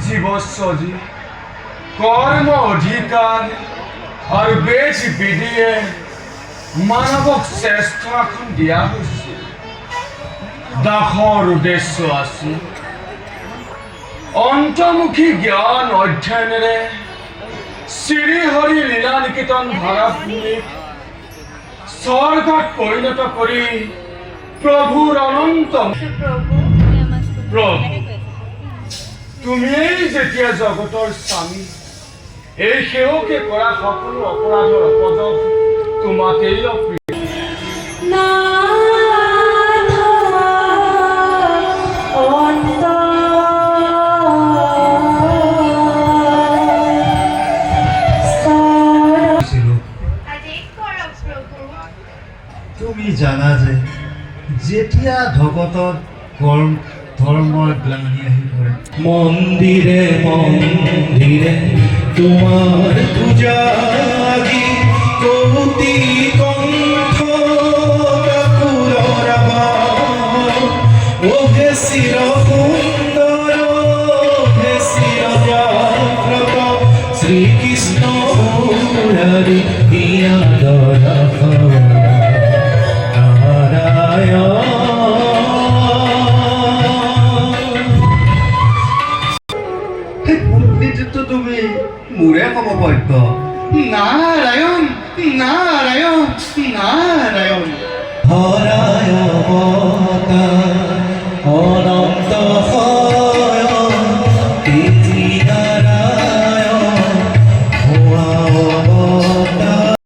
জীবস্বজি কর্ম অধিকার আর বেশ বিধিয়ে মানবক শ্রেষ্ঠ এখন দিয়া হয়েছে দাসৰ উদ্দেশ্য আছে অন্তৰ্মুখী জ্ঞান অধ্যয়নেৰে শ্ৰীহৰি লীলা নিকেতন ভাৰাভূমিক স্বৰ্গত পৰিণত কৰি প্ৰভুৰ অনন্ত প্ৰভু তুমিয়েই যেতিয়া জগতৰ স্বামী এই সেৱকে কৰা সকলো অপৰাধৰ অপদক তোমাকেই অপ্ৰিয় তুমি জানা যে যেতিয়া ভগতত ধৰ্মৰ গ্লানি আহি পৰে মন্দিরে মন্দিরে তোমার পূজা কৌতি কণ্ঠ ও হে শির সুন্দর হে শির জাগ্রত শ্রীকৃষ্ণ মুরারি তুমি মোৰে কব বাধ্য নাৰায়ণ নাৰায়ণ নাৰায়ণ হরায় অবতার